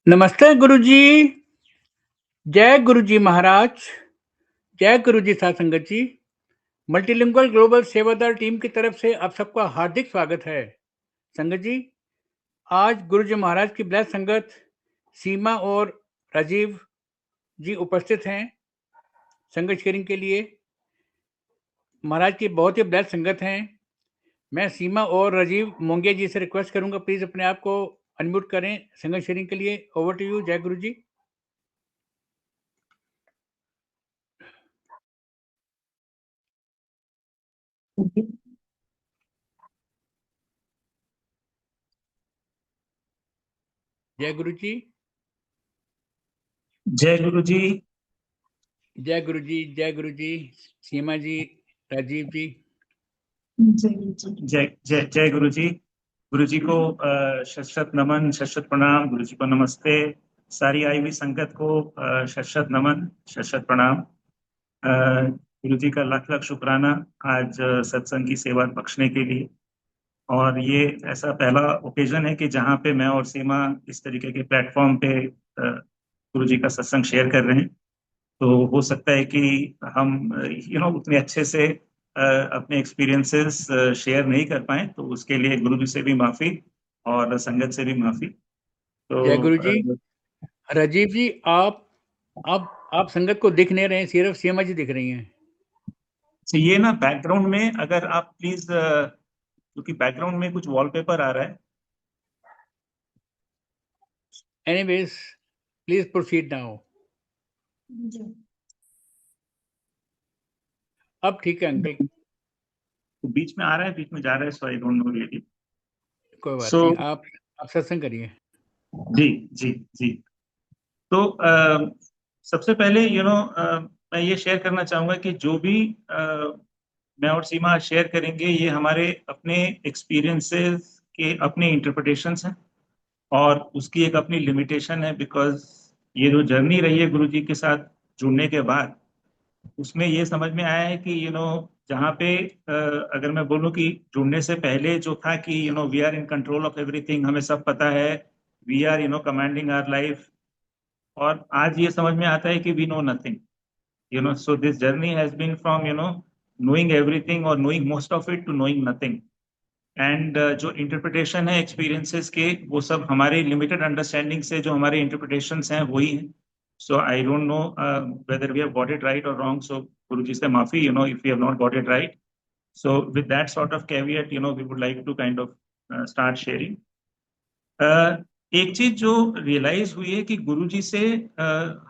नमस्ते गुरुजी। जय गुरुजी महाराज। जय गुरुजी साध संगत जी। मल्टीलिंगुअल ग्लोबल सेवादार टीम की तरफ से आप सबका हार्दिक स्वागत है। संगत जी, आज गुरुजी महाराज की ब्लेस संगत सीमा और राजीव जी उपस्थित हैं संगत शेयरिंग के लिए। महाराज की बहुत ही ब्लेस संगत हैं। मैं सीमा और राजीव मोंगिया जी से रिक्वेस्ट करूंगा, प्लीज अपने आप को अनम्यूट करें संगत शेयरिंग के लिए। Over to you. जय गुरु जी। जय गुरु जी। जय गुरु जी। जय गुरु जी। जय गुरु जी। सीमा जी, राजीव जी। जय जय जय गुरु जी। गुरु जी को शत नमन, शत प्रणाम। गुरु जी को नमस्ते। सारी आई हुई संगत को शत नमन, शत प्रणाम। गुरु जी का लाख लाख शुक्राना आज सत्संग की सेवा बख्शने के लिए। और ये ऐसा पहला ओकेजन है कि जहाँ पे मैं और सीमा इस तरीके के प्लेटफॉर्म पे गुरु जी का सत्संग शेयर कर रहे हैं। तो हो सकता है कि हम उतने अच्छे से अपने एक्सपीरियंसेस शेयर नहीं कर पाए, तो उसके लिए गुरु जी से भी माफी और संगत से भी माफी। जय तो गुरु जी। राजीव जी, आप संगत को दिख नहीं रहे हैं, सिर्फ सीमा जी दिख रही हैं। ये ना बैकग्राउंड में अगर आप प्लीज, क्योंकि बैकग्राउंड में कुछ वॉलपेपर आ रहा है। Anyways, please proceed now. अब ठीक है अंकल। तो बीच में आ रहा है, बीच में जा रहा है, सो आई डोंट नो रियली। कोई बात सो नहीं, आप सत्संग करिए। जी जी जी। तो सबसे पहले मैं ये शेयर करना चाहूंगा कि जो भी मैं और सीमा शेयर करेंगे, ये हमारे अपने एक्सपीरियंसेस के अपने इंटरप्रिटेशंस हैं और उसकी एक अपनी लिमिटेशन है। बिकॉज ये जो जर्नी रही है गुरु जी के साथ जुड़ने के बाद, उसमें ये समझ में आया है कि जहाँ पे अगर मैं बोलूँ कि जुड़ने से पहले जो था कि we are in control of everything, हमें सब पता है, we are commanding our life. और आज ये समझ में आता है कि we know nothing. So this journey has been from knowing everything or knowing most of it to knowing nothing. And जो इंटरप्रिटेशन है एक्सपीरियंसेस के, वो सब हमारे लिमिटेड अंडरस्टैंडिंग से जो हमारे इंटरप्रिटेशंस हैं वही हैं। So I don't know whether we have got it right और रॉन्ग। सो गुरु जी से माफी if we have not got it right. So with that sort of caveat we would like to kind of start sharing. एक चीज जो realise हुई है कि गुरुजी से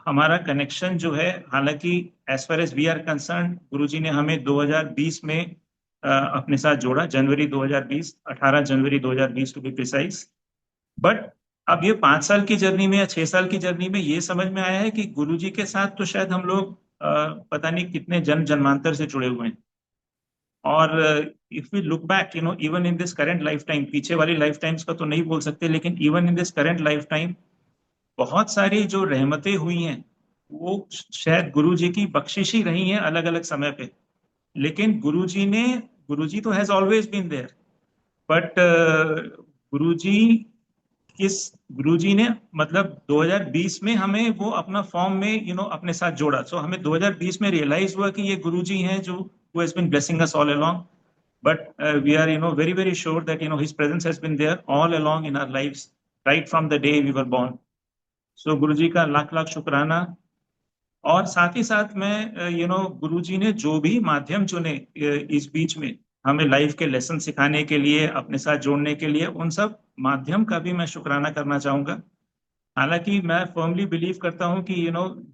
हमारा कनेक्शन जो है, हालांकि as far as we are concerned, Guruji ने हमें 2020 में अपने साथ जोड़ा। January 2020, 18 January 2020 to be precise. But अब ये 5 साल की जर्नी में या 6 साल की जर्नी में ये समझ में आया है कि गुरुजी के साथ तो शायद हम लोग पता नहीं कितने जन्म जन्मांतर से जुड़े हुए हैं। और if we look back even in this current life time, पीछे वाली लाइफ टाइम्स का तो नहीं बोल सकते, लेकिन even in this current life time बहुत सारी जो रहमतें हुई हैं वो शायद गुरु जी की बख्शिश ही रही हैं अलग अलग समय पे। लेकिन गुरु जी तो has always been there. But Guru ji किस गुरु जी ने मतलब 2020 में हमें वो अपना फॉर्म में अपने साथ जोड़ा। सो हमें 2020 में रियलाइज हुआ कि ये गुरु जी हैं जो who has been blessing us all along. But we are very very sure that his presence has been there all along in our lives, right from the day we were born. So गुरु जी का लाख लाख शुक्राना। और साथ ही साथ मैं गुरु जी ने जो भी माध्यम चुने इस बीच में हमें लाइफ के लेसन सिखाने के लिए, अपने साथ जोड़ने के लिए, उन सब माध्यम का भी मैं शुक्राना करना चाहूंगा। हालांकि मैं फर्मली बिलीव करता हूं कि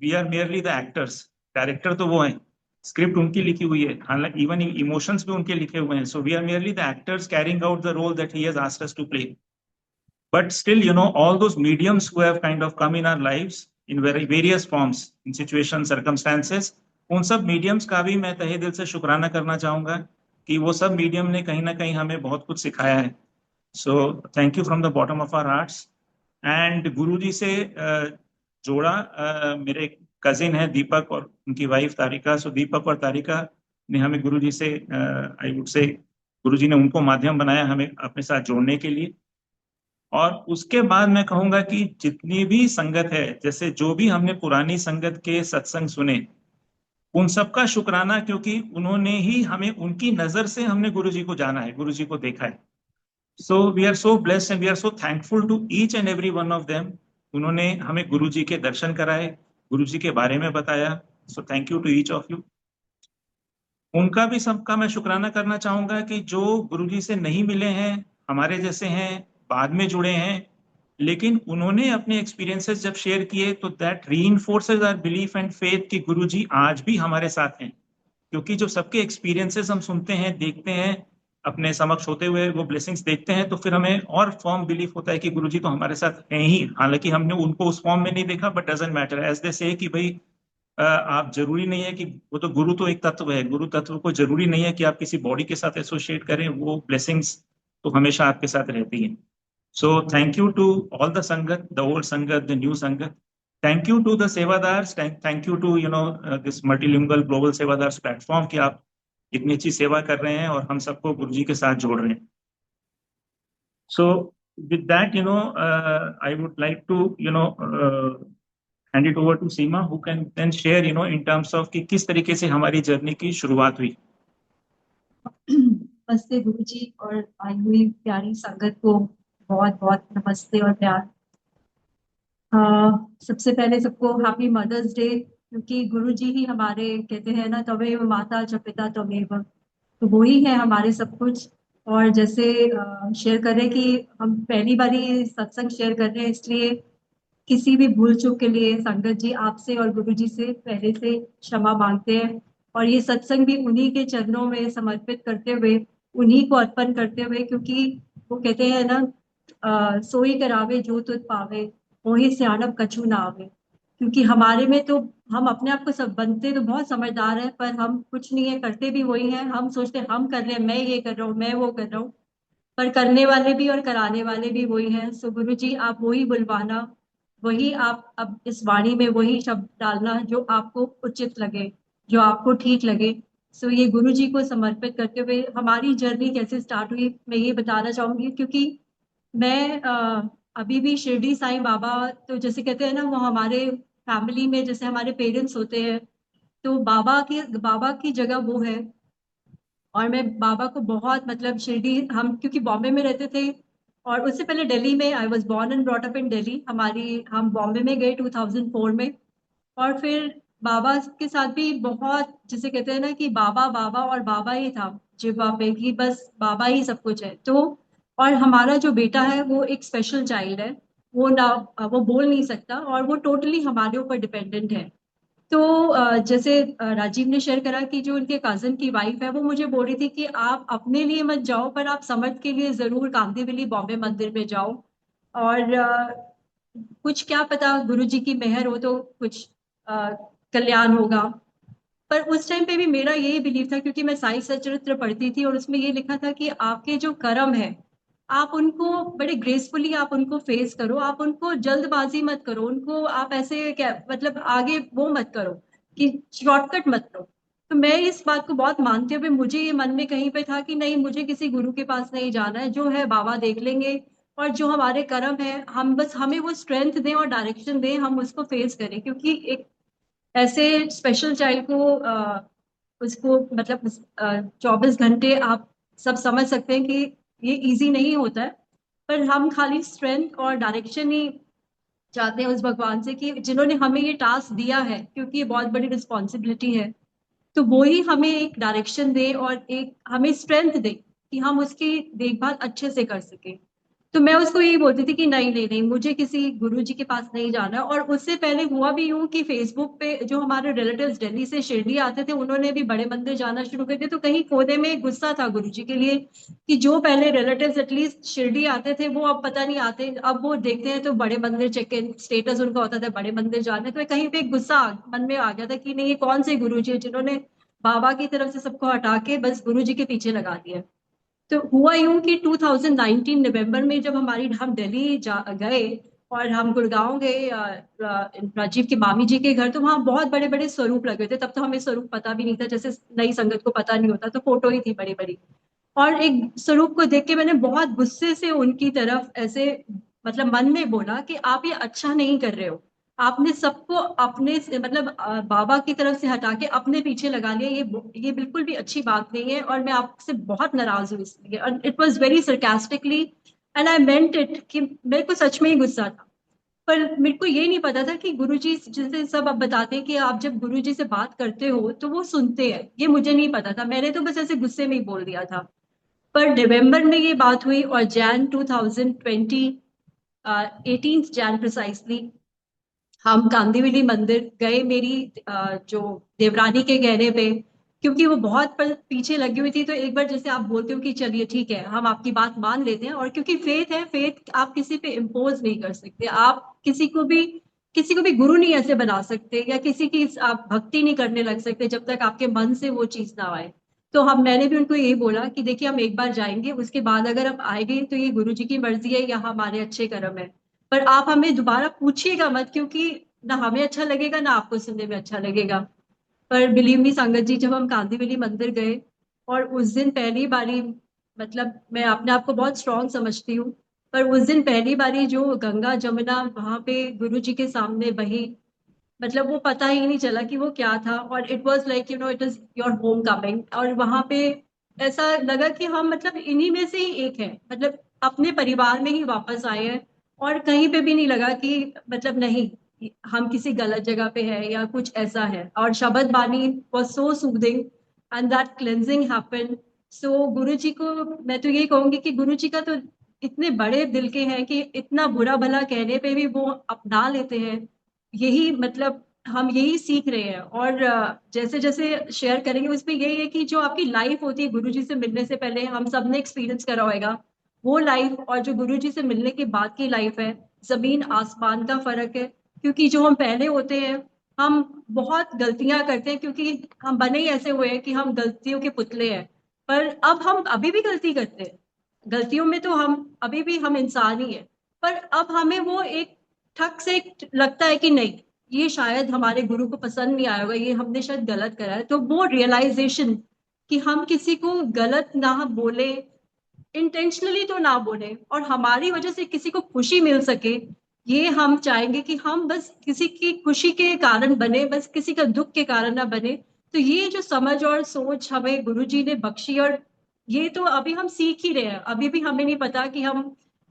we are merely the actors. Director तो वो हैं, स्क्रिप्ट उनकी लिखी हुई है, हालांकि इवन इमोशंस भी उनके लिखे हुए हैं। So we are merely the actors carrying out the role that he has asked us to play. But still, all those mediums who have kind of come in our lives in very various forms, in situations, circumstances, उन सब mediums का भी मैं तहे दिल से शुक्राना करना चाहूंगा कि वो सब मीडियम ने कहीं ना कहीं हमें बहुत कुछ सिखाया है। So thank you from the bottom of our hearts. And Guru ji से जोड़ा मेरे कजिन है दीपक और उनकी वाइफ तारिका। सो दीपक और तारिका ने हमें गुरु जी से, आई वुड से, गुरु जी ने उनको माध्यम बनाया हमें अपने साथ जोड़ने के लिए। और उसके बाद मैं कहूंगा कि जितनी भी संगत है, जैसे जो भी हमने पुरानी संगत के सत्संग सुने, उन सबका शुक्राना, क्योंकि उन्होंने ही हमें, उनकी नजर से हमने गुरु जी को जाना है, गुरु जी को देखा है। So we are so blessed and we are so thankful to each and every one of them. उन्होंने हमें गुरु जी के दर्शन कराए, गुरु जी के बारे में बताया। So thank you to each of you. उनका भी सबका मैं शुक्राना करना चाहूंगा कि जो गुरुजी से नहीं मिले हैं, हमारे जैसे हैं, बाद में जुड़े हैं, लेकिन उन्होंने अपने एक्सपीरियंसेस जब शेयर किए तो that reinforces our belief and faith कि गुरुजी आज भी हमारे साथ हैं। क्योंकि जो सबके एक्सपीरियंसेस हम सुनते हैं, देखते हैं, अपने समक्ष होते हुए वो ब्लेसिंग्स देखते हैं, तो फिर हमें और फॉर्म बिलीफ होता है कि गुरुजी तो हमारे साथ हैं ही। हालांकि हमने उनको उस फॉर्म में नहीं देखा, but doesn't matter, as they say कि भाई आप जरूरी नहीं है कि वो तो, गुरु तो एक तत्व है, गुरु तत्व को जरूरी नहीं है कि आप किसी बॉडी के साथ एसोसिएट करें, वो ब्लेसिंग्स तो हमेशा आपके साथ रहती हैं। So thank you to all the sangat, the old sangat, the new sangat. Thank you to the sevadars, thank you to this multilingual global sevadars platform कि आप इतनी अच्छी सेवा कर रहे हैं और हम सबको गुरु जी के साथ जोड़ रहे हैं। सो with that, I would like to, hand it over to Seema, who can then share, in terms of कि किस तरीके से हमारी जर्नी की शुरुआत हुई। नमस्ते गुरु जी और आई हुई प्यारी संगत को बहुत बहुत नमस्ते और प्यार। सबसे पहले सबको हैप्पी मदर्स डे, क्योंकि गुरु जी ही हमारे कहते हैं ना, तवेव माता च पिता त्वमेव, तो वो ही है हमारे सब कुछ। और जैसे शेयर करें कि हम पहली बार ही सत्संग शेयर कर रहे हैं, इसलिए किसी भी भूल चूक के लिए संगत जी आपसे और गुरु जी से पहले से क्षमा मांगते हैं। और ये सत्संग भी उन्हीं के चरणों में समर्पित करते हुए, उन्हीं को अर्पण करते हुए, क्योंकि वो कहते हैं ना, सोई करावे जो तुझ पावे, वही सियाणप कछु ना आवे। क्योंकि हमारे में तो, हम अपने आप को सब बनते तो बहुत समझदार है, पर हम कुछ नहीं है, करते भी वही है। हम सोचते हैं हम कर रहे हैं, मैं ये कर रहा हूँ, मैं वो कर रहा हूँ, पर करने वाले भी और कराने वाले भी वही हैं। सो गुरु जी आप वही बुलवाना, वही आप अब इस वाणी में वही शब्द डालना जो आपको उचित लगे, जो आपको ठीक लगे। सो ये गुरु जी को समर्पित करते हुए हमारी जर्नी कैसे स्टार्ट हुई मैं ये बताना चाहूंगी। क्योंकि मैं अभी भी शिरडी साईं बाबा, तो जैसे कहते हैं ना, वो हमारे फैमिली में जैसे हमारे पेरेंट्स होते हैं, तो बाबा की जगह वो है। और मैं बाबा को बहुत, मतलब शिरडी, हम क्योंकि बॉम्बे में रहते थे और उससे पहले दिल्ली में, I was born and brought up in Delhi, हम बॉम्बे में गए 2004 में। और फिर बाबा के साथ भी बहुत, जिसे कहते हैं ना कि बाबा बाबा और बाबा ही था जिब्वा पे, कि बस बाबा ही सब कुछ है। तो और हमारा जो बेटा है वो एक स्पेशल चाइल्ड है, वो ना, वो बोल नहीं सकता और वो टोटली हमारे ऊपर डिपेंडेंट है। तो जैसे राजीव ने शेयर करा कि जो उनके कजन की वाइफ है, वो मुझे बोल रही थी कि आप अपने लिए मत जाओ, पर आप समर्थ के लिए जरूर कांदिवली बॉम्बे मंदिर में जाओ। और कुछ क्या पता गुरु जी की मेहर हो तो कुछ अ, कल्याण होगा। पर उस टाइम पे भी मेरा यही बिलीव था, क्योंकि मैं साई सचरित्र पढ़ती थी और उसमें ये लिखा था कि आपके जो कर्म है, आप उनको बड़े ग्रेसफुली आप उनको फेस करो, आप उनको जल्दबाजी मत करो, उनको आप ऐसे क्या, मतलब आगे वो मत करो कि शॉर्टकट मत लो। तो मैं इस बात को बहुत मानते हुए, मुझे ये मन में कहीं पे था कि नहीं, मुझे किसी गुरु के पास नहीं जाना है, जो है बाबा देख लेंगे। और जो हमारे कर्म है, हम बस, हमें वो स्ट्रेंथ दें और डायरेक्शन दें, हम उसको फेस करें। क्योंकि एक ऐसे स्पेशल चाइल्ड को उसको, मतलब 24 घंटे आप सब समझ सकते हैं कि ये इजी नहीं होता है। पर हम खाली स्ट्रेंथ और डायरेक्शन ही चाहते हैं उस भगवान से, कि जिन्होंने हमें ये टास्क दिया है, क्योंकि ये बहुत बड़ी रिस्पॉन्सिबिलिटी है, तो वो ही हमें एक डायरेक्शन दे और एक हमें स्ट्रेंथ दे कि हम उसकी देखभाल अच्छे से कर सके। तो मैं उसको यही बोलती थी कि नहीं नहीं नहीं, मुझे किसी गुरु जी के पास नहीं जाना। और उससे पहले हुआ भी यूं कि फेसबुक पे जो हमारे रिलेटिव्स दिल्ली से शिरडी आते थे, उन्होंने भी बड़े मंदिर जाना शुरू कर दिया। तो कहीं कोने में गुस्सा था गुरु जी के लिए कि जो पहले रिलेटिव्स एटलीस्ट शिरडी आते थे, वो अब पता नहीं आते, अब वो देखते हैं तो बड़े मंदिर, चेक इन स्टेटस उनका होता था बड़े मंदिर जाने। तो कहीं पे गुस्सा मन में आ गया था कि नहीं, ये कौन से गुरु जी है जिन्होंने बाबा की तरफ से सबको हटा के बस गुरु जी के पीछे लगा दिया। तो हुआ यूं कि 2019 नवंबर में जब हम दिल्ली गए और हम गुड़गांव गए, राजीव की मामी जी के घर, तो वहाँ बहुत बड़े बड़े स्वरूप लगे थे। तब तो हमें स्वरूप पता भी नहीं था, जैसे नई संगत को पता नहीं होता, तो फोटो ही थी बड़ी बड़ी। और एक स्वरूप को देख के मैंने बहुत गुस्से से उनकी तरफ ऐसे मतलब मन में बोला कि आप ये अच्छा नहीं कर रहे हो। आपने सबको अपने से मतलब बाबा की तरफ से हटा के अपने पीछे लगा लिया, ये बिल्कुल भी अच्छी बात नहीं है और मैं आपसे बहुत नाराज हूँ इसलिए। और it was very sarcastically and I meant it कि मेरे को सच में ही गुस्सा था। पर मेरे को ये नहीं पता था कि गुरुजी, जैसे सब अब बताते हैं कि आप जब गुरुजी से बात करते हो तो वो सुनते हैं, ये मुझे नहीं पता था। मैंने तो बस ऐसे गुस्से में ही बोल दिया था। पर नवंबर में ये बात हुई और जैन 2020 18 जैन प्रिसाइसली हम कांदिवली मंदिर गए मेरी जो देवरानी के गहने पे, क्योंकि वो बहुत पीछे लगी हुई थी। तो एक बार जैसे आप बोलते हो कि चलिए ठीक है हम आपकी बात मान लेते हैं, और क्योंकि फेथ है, फेथ आप किसी पे इम्पोज नहीं कर सकते, आप किसी को भी गुरु नहीं ऐसे बना सकते, या किसी की आप भक्ति नहीं करने लग सकते जब तक आपके मन से वो चीज ना आए। तो मैंने भी उनको यही बोला कि देखिए हम एक बार जाएंगे, उसके बाद अगर हम आएंगे तो ये गुरु जी की मर्जी है या हमारे अच्छे कर्म है। पर आप हमें दोबारा पूछिएगा मत, क्योंकि ना हमें अच्छा लगेगा ना आपको सुनने में अच्छा लगेगा। पर बिलीव मी संगत जी, जब हम कांदीवली मंदिर गए और उस दिन पहली बारी, मतलब मैं अपने आप को बहुत स्ट्रांग समझती हूँ, पर उस दिन पहली बारी जो गंगा जमुना वहां पे गुरु जी के सामने बही, मतलब वो पता ही नहीं चला कि वो क्या था। और it was like it is your home coming. और वहां पे ऐसा लगा कि हम मतलब इन्हीं में से ही एक है, मतलब अपने परिवार में ही वापस आए हैं। और कहीं पे भी नहीं लगा कि मतलब नहीं हम किसी गलत जगह पे है या कुछ ऐसा है। और shabad bani was so soothing and that cleansing happened. So Guru ji को मैं तो ये कहूंगी कि गुरु जी का तो इतने बड़े दिल के हैं कि इतना बुरा भला कहने पे भी वो अपना लेते हैं। यही मतलब हम यही सीख रहे हैं। और जैसे जैसे शेयर करेंगे उसमें यही है कि जो आपकी लाइफ होती है गुरुजी से मिलने से पहले, हम सब ने एक्सपीरियंस करा होगा वो लाइफ, और जो गुरुजी से मिलने के बाद की लाइफ है, जमीन आसमान का फर्क है। क्योंकि जो हम पहले होते हैं हम बहुत गलतियां करते हैं, क्योंकि हम बने ही ऐसे हुए हैं कि हम गलतियों के पुतले हैं। पर अब हम अभी भी गलती करते हैं, गलतियों में तो हम अभी भी हम इंसान ही है। पर अब हमें वो एक ठक से एक लगता है कि नहीं, ये शायद हमारे गुरु को पसंद नहीं आया होगा, ये हमने शायद गलत करा है। तो वो रियलाइजेशन कि हम किसी को गलत ना बोले, इंटेंशनली तो ना बोले, और हमारी वजह से किसी को खुशी मिल सके, ये हम चाहेंगे कि हम बस किसी की खुशी के कारण बने, बस किसी का दुख के कारण ना बने। तो ये जो समझ और सोच हमें गुरुजी ने बख्शी, और ये तो अभी हम सीख ही रहे हैं, अभी भी हमें नहीं पता कि हम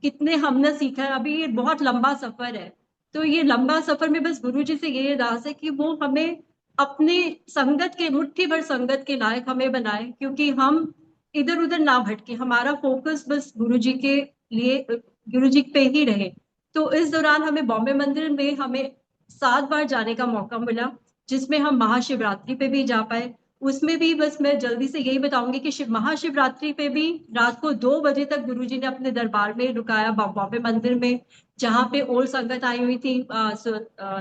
कितने हमने सीखा है, अभी ये बहुत लंबा सफर है। तो ये लंबा सफर में बस गुरुजी से ये अरदास है कि वो हमें अपने संगत के, मुट्ठी भर संगत के लायक हमें बनाए, क्योंकि हम इधर उधर ना भटके, हमारा फोकस बस गुरुजी के लिए, गुरुजी पे ही रहे। तो इस दौरान हमें बॉम्बे मंदिर में हमें 7 बार जाने का मौका मिला, जिसमें हम महाशिवरात्रि पे भी जा पाए। उसमें भी बस मैं जल्दी से यही बताऊंगी कि शिव महाशिवरात्रि पे भी रात को 2 बजे तक गुरुजी ने अपने दरबार में रुकाया बॉम्बे मंदिर में, जहाँ पे ओल्ड संगत आई हुई थी,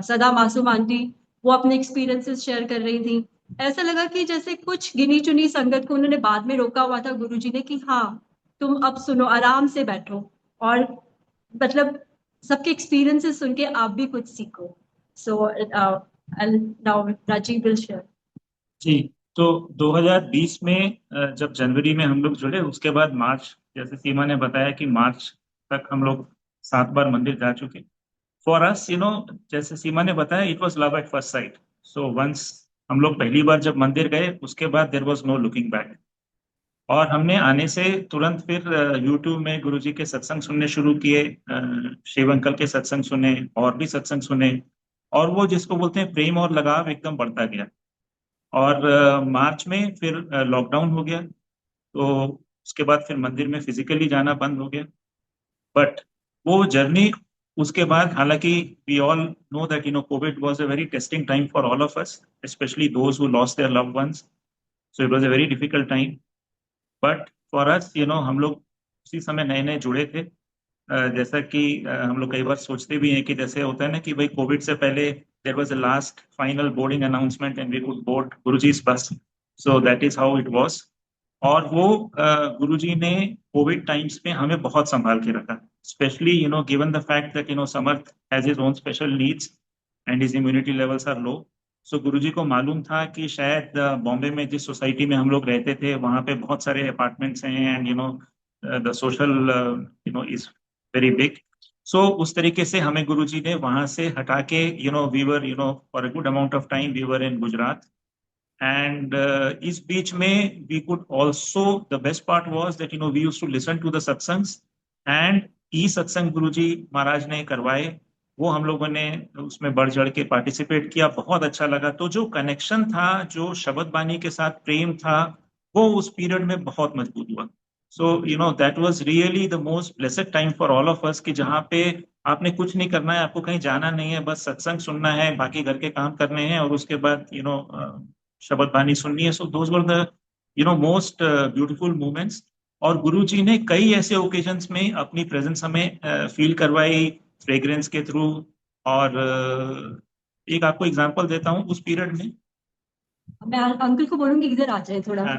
सदा मासूम आंटी, वो अपने एक्सपीरियंसेस शेयर कर रही थी। ऐसा लगा कि जैसे कुछ गिनी चुनी संगत को उन्होंने बाद में रोका हुआ था गुरुजी ने कि हाँ तुम अब सुनो, आराम से बैठो, और मतलब सबके एक्सपीरियंसेस सुन के आप भी कुछ सीखो। So now Rajiv will share. जी। तो 2020 में जब जनवरी में हम लोग जुड़े, उसके बाद मार्च, जैसे सीमा ने बताया कि मार्च तक हम लोग 7 बार मंदिर जा चुके। फॉर अस जैसे सीमा ने बताया, it was love at first sight. So once हम लोग पहली बार जब मंदिर गए, उसके बाद there was no looking back. और हमने आने से तुरंत फिर यूट्यूब में गुरुजी के सत्संग सुनने शुरू किए, शिव अंकल के सत्संग सुने, और भी सत्संग सुने। और वो जिसको बोलते हैं प्रेम और लगाव एकदम बढ़ता गया। और मार्च में फिर लॉकडाउन हो गया, तो उसके बाद फिर मंदिर में फिजिकली जाना बंद हो गया। बट वो जर्नी उसके बाद, हालांकि we all know that covid was a very testing time for all of us, especially those who lost their loved ones. So it was a very difficult time. But for us, हम लोग उसी समय नए नए जुड़े थे। जैसा कि हम लोग कई बार सोचते भी हैं कि जैसे होता है ना कि भाई कोविड से पहले there was a last final boarding announcement and we could board Guruji's bus. So that is how it was. और वो गुरुजी ने कोविड टाइम्स में हमें बहुत संभाल के रखा, specially given the fact that Samarth has his own special needs and his immunity levels are low. So Guruji को मालूम था कि शायद बॉम्बे में जिस सोसाइटी में हम लोग रहते थे वहाँ पे बहुत सारे अपार्टमेंट्स हैं, and the social is very big. So उस तरीके से हमें गुरुजी ने वहाँ से हटा के we were for a good amount of time we were in Gujarat. And इस बीच में we could also, the best part was that we use to listen to the satsangs, and ई सत्संग गुरुजी महाराज ने करवाए, वो हम लोगों ने उसमें बढ़ चढ़ के पार्टिसिपेट किया, बहुत अच्छा लगा। तो जो कनेक्शन था, जो शबद बानी के साथ प्रेम था, वो उस पीरियड में बहुत मजबूत हुआ। So that was really the most blessed time for all of अस, कि जहाँ पे आपने कुछ नहीं करना है, आपको कहीं जाना नहीं है, बस सत्संग सुनना है, बाकी घर के काम करने हैं, और उसके बाद शबद बानी सुननी है। So those were the most beautiful moments. और गुरु जी ने कई ऐसे ओकेजन्स में अपनी प्रेजेंस हमें फील करवाई, फ्रेग्रेंस के थ्रू। और एक आपको एग्जांपल देता हूँ उस पीरियड में। मैं अंकल को बोलूंगी इधर आ जाए थोड़ा।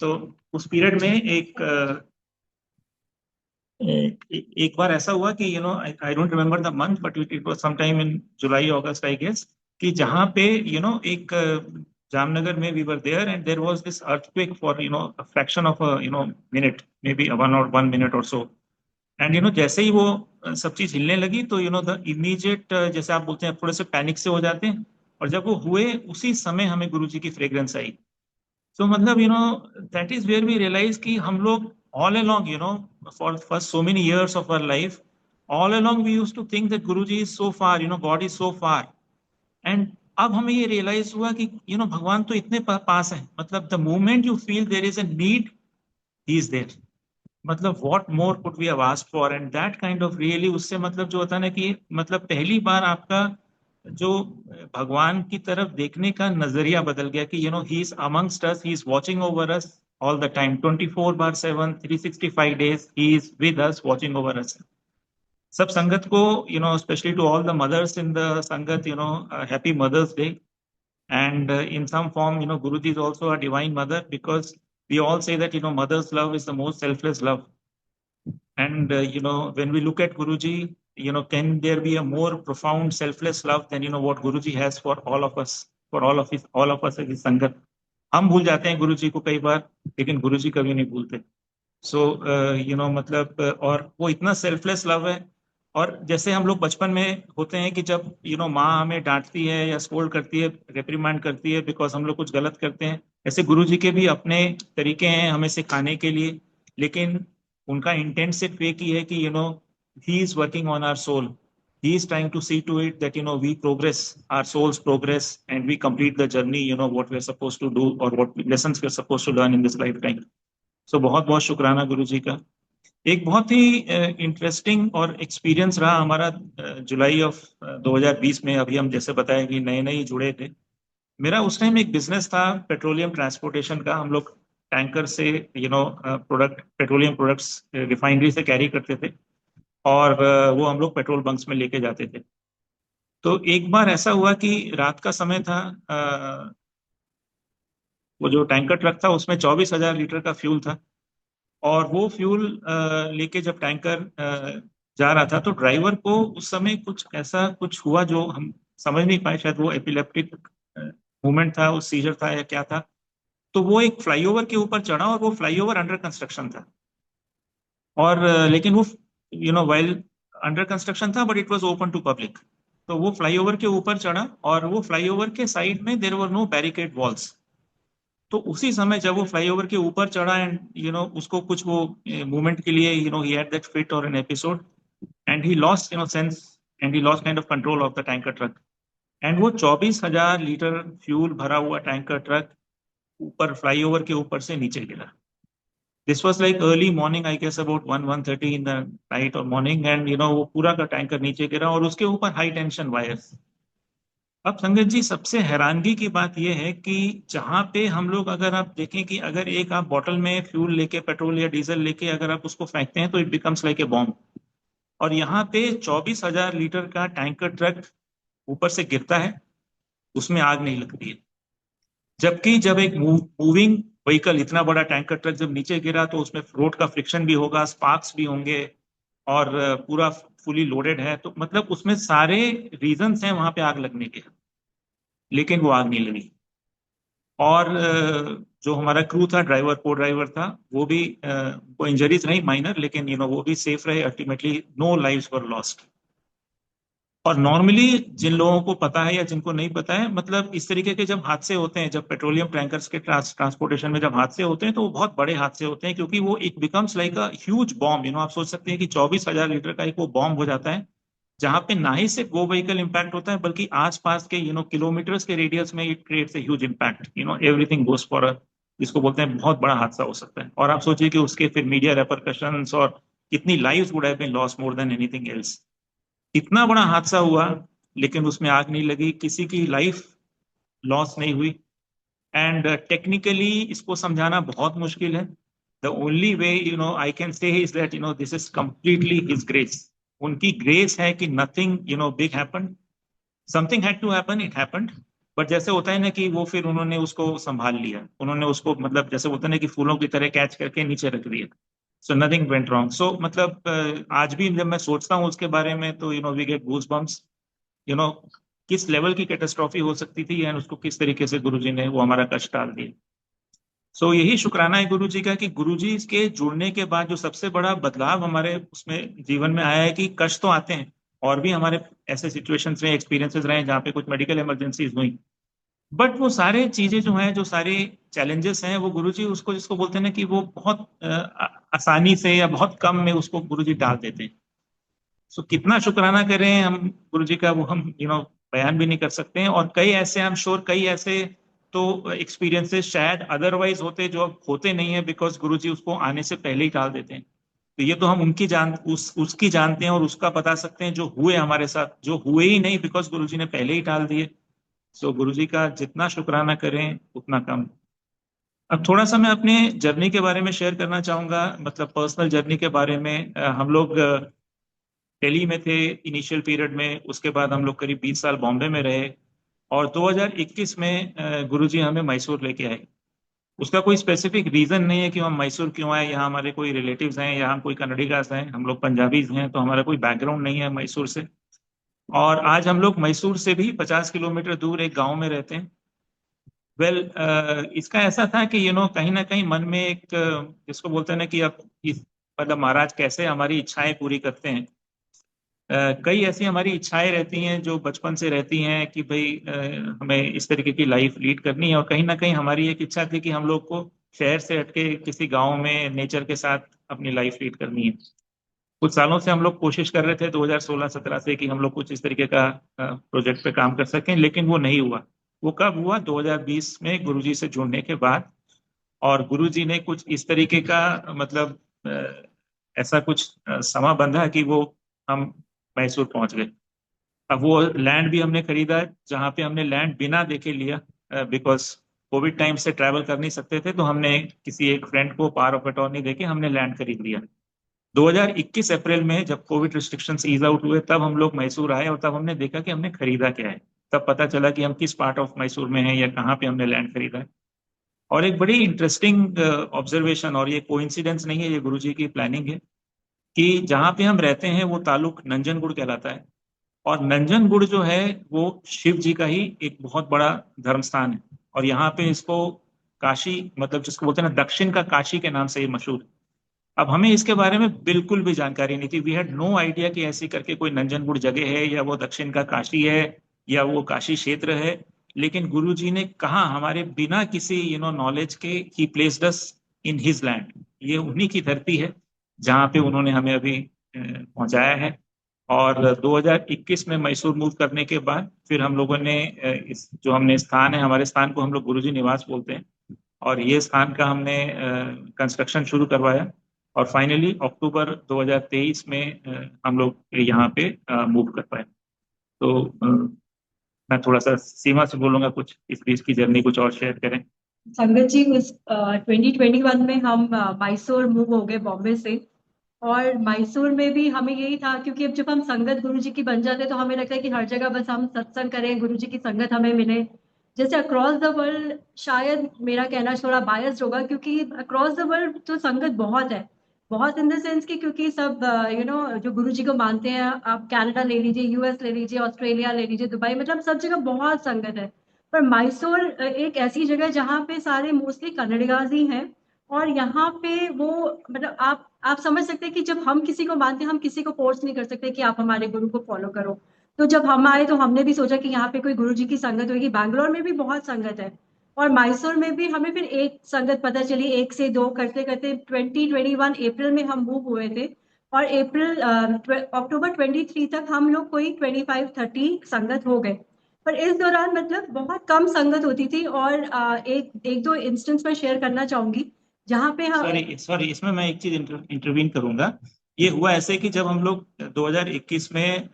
तो उस पीरियड में एक बार ऐसा हुआ कि I don't remember the month, but it was some time in July August I guess, कि जहाँ पे एक जामनगर में we were there, and there was this earthquake for a fraction of minute, maybe 1 minute or so। And जैसे ही वो सब चीज हिलने लगी, तो द इमीडिएट, जैसे आप बोलते हैं, थोड़े से पैनिक से हो जाते हैं, और जब वो हुए उसी समय हमें गुरुजी की फ्रेग्रेंस आई। सो मतलब that is where we realize कि हम लोग all along, for first so many years of our life, all along we use to think that Guruji is so far, God is so far. And अब हमें ये realise हुआ कि भगवान तो इतने पास है, मतलब the moment you feel there is a need, he is there. मतलब what more could we have asked for, and that kind of really, उससे मतलब जो होता है ना, कि मतलब पहली बार आपका जो भगवान की तरफ देखने का नजरिया बदल गया, कि he is amongst us, he is watching over us all the time, 24/7, 365 days he is with us, watching over us. सब संगत को, specially to all the mothers in the sangat, happy mother's day. And in some form, Guruji is also a divine mother, because we all say that, mother's love is the most selfless love. And, when we look at Guruji, can there be a more profound selfless love than, what Guruji has for all of us, for all of us as his Sangat? हम भूल जाते हैं गुरुजी को कई बार, लेकिन गुरुजी कभी नहीं भूलते। सो मतलब, और वो इतना सेल्फलेस लव है। और जैसे हम लोग बचपन में होते हैं कि जब माँ हमें डांटती है या स्कोल्ड करती है, रिप्रीमांड करती है बिकॉज हम लोग कुछ गलत करते हैं, ऐसे गुरुजी के भी अपने तरीके हैं हमें सिखाने के लिए। लेकिन उनका इंटेंट सिर्फ एक ही है कि he is working on our soul, he is trying to see to it that we progress, our souls progress, and we complete the journey, what we are supposed to do, or what lessons we are supposed to learn in this lifetime. So बहुत बहुत शुक्राना गुरु जी का। एक बहुत ही interesting और experience रहा हमारा July of 2020 में। अभी हम जैसे बताया कि नए नए जुड़े थे। मेरा उस टाइम एक बिजनेस था पेट्रोलियम ट्रांसपोर्टेशन का। हम लोग टैंकर से प्रोडक्ट, पेट्रोलियम प्रोडक्ट्स रिफाइनरी से कैरी करते थे, और वो हम लोग पेट्रोल बंक्स में लेके जाते थे। तो एक बार ऐसा हुआ कि रात का समय था, वो जो टैंकर ट्रक था उसमें 24,000 लीटर का फ्यूल था। और वो फ्यूल लेके जब टैंकर जा रहा था, तो ड्राइवर को उस समय कुछ ऐसा कुछ हुआ जो हम समझ नहीं पाए, शायद वो एपिलेप्टिक मूवमेंट था, वो सीजर था या क्या था। तो वो एक फ्लाईओवर के ऊपर चढ़ा, और वो फ्लाईओवर अंडर कंस्ट्रक्शन था। और लेकिन वो वाइल अंडर कंस्ट्रक्शन था, but it was open to public. तो वो फ्लाईओवर के ऊपर चढ़ा, और वो फ्लाईओवर के साइड में there were no barricade walls. तो उसी समय जब वो फ्लाईओवर के ऊपर चढ़ा, एंड उसको कुछ वो मूवमेंट के लिए ही हैड दैट फिट और an episode, and he lost sense, and he lost kind of control of the tanker truck. And वो 24,000 लीटर फ्यूल भरा हुआ टैंकर ट्रक ऊपर फ्लाईओवर के ऊपर से नीचे गिरा। This was like early morning, I guess about 1:30 in the night और मॉर्निंग। एंड वो पूरा का टैंकर नीचे गिरा, और उसके ऊपर हाई टेंशन वायर्स। अब संगत जी, सबसे हैरानगी की बात यह है कि जहां पे हम लोग, अगर आप देखें कि अगर एक आप बॉटल में फ्यूल लेके, पेट्रोल या डीजल लेके अगर आप उसको फेंकते हैं, तो it becomes like a bomb. और यहाँ पे 24,000 लीटर का टैंकर ट्रक ऊपर से गिरता है, उसमें आग नहीं लगती है। जबकि जब एक मूविंग व्हीकल, इतना बड़ा टैंकर ट्रक जब नीचे गिरा, तो उसमें रोड का फ्रिक्शन भी होगा, स्पार्क्स भी होंगे, और पूरा फुली लोडेड है, तो मतलब उसमें सारे रीजंस हैं वहां पे आग लगने के। लेकिन वो आग नहीं लगी। और जो हमारा क्रू था, ड्राइवर को ड्राइवर था, वो भी को इंजरीज रही माइनर, लेकिन वो भी सेफ रहे। Ultimately no lives were lost. और नॉर्मली जिन लोगों को पता है या जिनको नहीं पता है, मतलब इस तरीके के जब हादसे होते हैं, जब पेट्रोलियम टैंकर्स के ट्रांसपोर्टेशन में जब हादसे होते हैं, तो वो बहुत बड़े हादसे होते हैं, क्योंकि वो एक becomes like a huge bomb. आप सोच सकते हैं कि 24,000 लीटर का एक वो बॉम्ब हो जाता है, जहां पे ना ही सिर्फ वो व्हीकल इंपैक्ट होता है, बल्कि आसपास के किलोमीटर्स के रेडियस में it creates a huge impact. Everything goes for a, जिसको बोलते हैं बहुत बड़ा हादसा हो सकता है। और आप सोचिए कि उसके फिर मीडिया रेपरकशंस और कितनी lives would have been lost more than anything else. इतना बड़ा हादसा हुआ, लेकिन उसमें आग नहीं लगी, किसी की लाइफ लॉस नहीं हुई। एंड टेक्निकली इसको समझाना बहुत मुश्किल है। The only way I can say is that this is completely his grace. उनकी ग्रेस है कि nothing big happened. Something had to happen, it happened. But जैसे होता है ना कि वो फिर उन्होंने उसको संभाल लिया, उन्होंने उसको मतलब जैसे होता है ना कि फूलों की तरह कैच करके नीचे रख दिया। So nothing went wrong. So मतलब आज भी जब मैं सोचता हूँ उसके बारे में, तो we get goose bumps. You know किस लेवल की कैटेस्ट्रॉफी हो सकती थी, एंड उसको किस तरीके से गुरुजी ने वो हमारा कष्ट टाल दिया। सो यही शुक्राना है गुरुजी का, कि गुरुजी के जुड़ने के बाद जो सबसे बड़ा बदलाव हमारे उसमें जीवन में आया है, कि कष्ट तो आते हैं, और भी हमारे ऐसे सिचुएशंस रहे, एक्सपीरियंसेस रहे जहाँ पे कुछ मेडिकल इमरजेंसीज हुई। बट वो सारे चीजें जो हैं, जो सारे चैलेंजेस हैं, वो गुरुजी उसको जिसको बोलते हैं ना कि वो बहुत आसानी से या बहुत कम में उसको गुरुजी डाल देते हैं। सो कितना शुक्राना करें हम गुरुजी का, वो हम बयान भी नहीं कर सकते हैं। और कई ऐसे, आई एम श्योर, कई ऐसे तो एक्सपीरियंसेस शायद अदरवाइज होते, जो अब होते नहीं है, बिकॉज गुरुजी उसको आने से पहले ही टाल देते हैं। तो ये तो हम उनकी उसकी जानते हैं और उसका बता सकते हैं, जो हुए हमारे साथ, जो हुए ही नहीं बिकॉज गुरुजी ने पहले ही टाल दिए। सो गुरुजी का जितना शुक्राना करें उतना कम। अब थोड़ा सा मैं अपने जर्नी के बारे में शेयर करना चाहूंगा, मतलब पर्सनल जर्नी के बारे में। हम लोग दिल्ली में थे इनिशियल पीरियड में, उसके बाद हम लोग करीब 20 साल बॉम्बे में रहे। और 2021 में गुरुजी हमें मैसूर लेके आए। उसका कोई स्पेसिफिक रीजन नहीं है कि हम मैसूर क्यों आए। यहाँ हमारे कोई रिलेटिव्स हैं, यहाँ हम कोई कन्नडिगास हैं, हम लोग पंजाबीज हैं, तो हमारा कोई बैकग्राउंड नहीं है मैसूर से। और आज हम लोग मैसूर से भी 50 किलोमीटर दूर एक गांव में रहते हैं। वेल, इसका ऐसा था कि कहीं ना कहीं मन में एक जिसको बोलते हैं ना कि अब मतलब महाराज कैसे हमारी इच्छाएं पूरी करते हैं। कई ऐसी हमारी इच्छाएं रहती हैं जो बचपन से रहती हैं कि भाई हमें इस तरीके की लाइफ लीड करनी है। और कहीं ना कहीं हमारी एक इच्छा थी कि हम लोग को शहर से हटके किसी गांव में नेचर के साथ अपनी लाइफ लीड करनी है। कुछ सालों से हम लोग कोशिश कर रहे थे, 2016-17 से, कि हम लोग कुछ इस तरीके का प्रोजेक्ट पे काम कर सकें, लेकिन वो नहीं हुआ। वो कब हुआ? 2020 में गुरुजी से जुड़ने के बाद। और गुरुजी ने कुछ इस तरीके का मतलब ऐसा कुछ समा बंधा कि वो हम मैसूर पहुंच गए। अब वो लैंड भी हमने खरीदा, जहाँ पे हमने लैंड बिना देखे लिया, बिकॉज कोविड टाइम से ट्रैवल कर नहीं सकते थे, तो हमने किसी एक फ्रेंड को पावर ऑफ अटॉर्नी देके हमने लैंड खरीद लिया। 2021 अप्रैल में जब कोविड रिस्ट्रिक्शंस ईज आउट हुए, तब हम लोग मैसूर आए, और तब हमने देखा कि हमने खरीदा क्या है। तब पता चला कि हम किस पार्ट ऑफ मैसूर में हैं या कहाँ पे हमने लैंड खरीदा है। और एक बड़ी इंटरेस्टिंग ऑब्जर्वेशन, और ये कोइंसिडेंस नहीं है, ये गुरुजी की प्लानिंग है, कि जहाँ पे हम रहते हैं वो तालुक नंजनगुड़ कहलाता है। और नंजनगुड़ जो है वो शिव जी का ही एक बहुत बड़ा धर्म स्थान है। और यहाँ पे इसको काशी, मतलब जिसको बोलते हैं ना दक्षिण का काशी के नाम से ये मशहूर है। अब हमें इसके बारे में बिल्कुल भी जानकारी नहीं थी। वी हैड नो आइडिया कि ऐसी करके कोई नंजनगुड़ जगह है, या वो दक्षिण का काशी है, या वो काशी क्षेत्र है। लेकिन गुरु जी ने कहा हमारे बिना किसी नॉलेज के, ही placed us in his land. ये उन्हीं की धरती है जहाँ पे उन्होंने हमें अभी पहुंचाया है। और 2021 में मैसूर मूव करने के बाद फिर हम लोगों ने इस जो हमने स्थान है, हमारे स्थान को हम लोग गुरुजी निवास बोलते हैं, और ये स्थान का हमने कंस्ट्रक्शन शुरू करवाया। और फाइनली अक्टूबर 2023 में हम लोग यहाँ पे मूव कर पाए। तो मैं थोड़ा सा सीमा से बोलूंगा, कुछ इस बीच की जर्नी कुछ और शेयर करें। संगत जी, उस 2021 में हम मैसूर मूव हो गए बॉम्बे से। और मैसूर में भी हमें यही था, क्योंकि अब जब हम संगत गुरु जी की बन जाते हैं तो हमें लगता है कि हर जगह बस हम सत्संग करें, गुरु जी की संगत हमें मिले। जैसे अक्रॉस द वर्ल्ड, शायद मेरा कहना थोड़ा बायस्ड होगा, क्योंकि अक्रॉस द वर्ल्ड तो संगत बहुत है। बहुत इन द सेंस कि क्योंकि सब जो गुरु जी को मानते हैं, आप कनाडा ले लीजिए, यूएस ले लीजिए, ऑस्ट्रेलिया ले लीजिए, दुबई, मतलब सब जगह बहुत संगत है। पर मैसूर एक ऐसी जगह जहाँ पे सारे मोस्टली कन्नड़िगाज ही हैं, और यहाँ पे वो मतलब आप समझ सकते हैं कि जब हम किसी को मानते हैं, हम किसी को फोर्स नहीं कर सकते कि आप हमारे गुरु को फॉलो करो। तो जब हम आए तो हमने भी सोचा कि यहाँ पे कोई गुरु जी की संगत होगी। बैंगलोर में भी बहुत संगत है, और मैसूर में भी हमें फिर एक संगत पता चली, एक से दो करते करते 2021 अप्रैल में हम मूव हुए थे। और अक्टूबर 23 तक हम लोग कोई 25-30 संगत हो गए। पर इस दौरान मतलब बहुत कम संगत होती थी। और एक एक दो इंस्टेंस मैं शेयर करना चाहूंगी जहाँ पे हम। सॉरी सॉरी, इसमें मैं एक चीज इंटरवीन करूंगा। ये हुआ ऐसे कि जब हम लोग 2021 में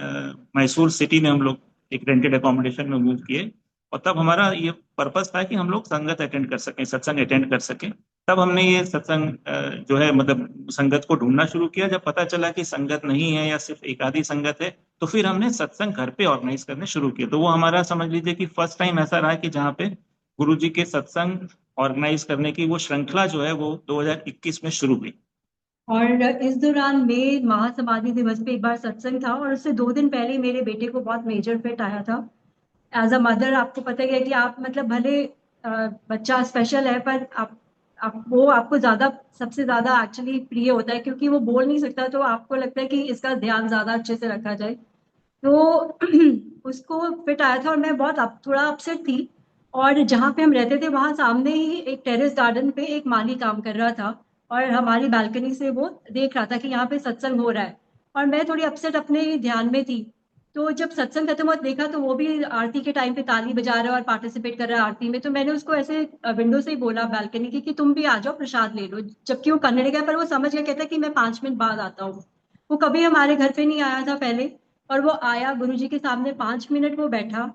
मैसूर सिटी में हम लोग एक रेंटेड एकोमोडेशन में मूव किए, और तब हमारा ये पर्पस था कि हम लोग संगत अटेंड कर सकें, सत्संग अटेंड कर सकें। तब हमने ये सत्संग जो है मतलब संगत को ढूंढना शुरू किया। जब पता चला कि संगत नहीं है या सिर्फ एक आधी संगत है, तो फिर हमने सत्संग घर पे ऑर्गेनाइज करने शुरू किए। तो वो हमारा समझ लीजिए कि फर्स्ट टाइम ऐसा रहा कि जहाँ पे गुरु जी के सत्संग ऑर्गेनाइज करने की वो श्रृंखला जो है वो 2021 में शुरू हुई। और इस दौरान में महासमाधि दिवस पे एक बार सत्संग था, और उससे 2 दिन पहले मेरे बेटे को बहुत मेजर फिट आया था। एज अ मदर आपको पता ही है कि आप मतलब भले बच्चा स्पेशल है, पर आप वो आपको ज्यादा सबसे ज्यादा एक्चुअली प्रिय होता है, क्योंकि वो बोल नहीं सकता, तो आपको लगता है कि इसका ध्यान ज्यादा अच्छे से रखा जाए। तो उसको फिट आया था, और मैं बहुत थोड़ा अपसेट थी। और जहाँ पे हम रहते थे वहां सामने ही एक टेरेस गार्डन पे एक माली काम कर रहा था, और हमारी बालकनी से वो देख रहा था कि यहाँ पे सत्संग हो रहा है। और मैं थोड़ी अपसेट अपने ध्यान में थी। तो जब सत्संग खत्म हुआ देखा तो वो भी आरती के टाइम पे ताली बजा रहा है और पार्टिसिपेट कर रहा है आरती में। तो मैंने उसको ऐसे विंडो से ही बोला बालकनी की कि तुम भी आ जाओ, प्रसाद ले लो। जबकि वो करने लगा, पर वो समझ गया, कहता कि मैं 5 मिनट बाद आता हूँ। वो कभी हमारे घर पे नहीं आया था पहले। और वो आया, गुरुजी के सामने 5 मिनट वो बैठा,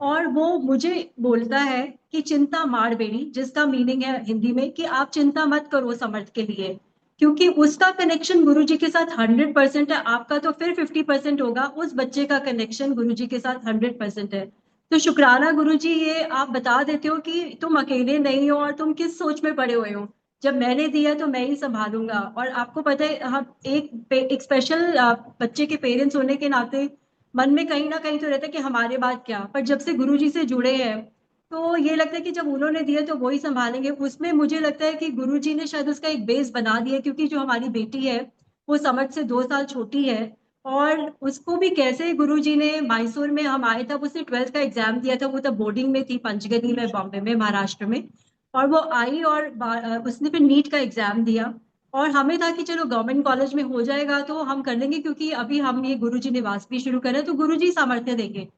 और वो मुझे बोलता है कि चिंता मार बेड़ी, जिसका मीनिंग है हिंदी में कि आप चिंता मत करो समर्थ के लिए। क्योंकि उसका कनेक्शन गुरुजी के साथ 100% है, आपका तो फिर 50% होगा, उस बच्चे का कनेक्शन गुरुजी के साथ 100% है। तो शुक्राना गुरुजी, ये आप बता देते हो कि तुम अकेले नहीं हो, और तुम किस सोच में पड़े हुए हो। जब मैंने दिया तो मैं ही संभालूंगा। और आपको पता है, हम एक स्पेशल बच्चे के पेरेंट्स होने के नाते मन में कहीं ना कहीं तो रहता है कि हमारे बाद क्या। पर जब से गुरुजी से जुड़े हैं तो ये लगता है कि जब उन्होंने दिया तो वो ही संभालेंगे। उसमें मुझे लगता है कि गुरुजी ने शायद उसका एक बेस बना दिया, क्योंकि जो हमारी बेटी है वो समझ से 2 साल छोटी है। और उसको भी कैसे गुरुजी ने, मैसूर में हम आए तब उसने 12th का एग्जाम दिया था, वो तब बोर्डिंग में थी पंचगनी में, बॉम्बे में, महाराष्ट्र में। और वो आई और उसने फिर नीट का एग्जाम दिया। और हमें था कि चलो गवर्नमेंट कॉलेज में हो जाएगा तो हम कर लेंगे, क्योंकि अभी हम ये गुरुजी निवास भी शुरू करें तो गुरुजी सामर्थ्य देंगे।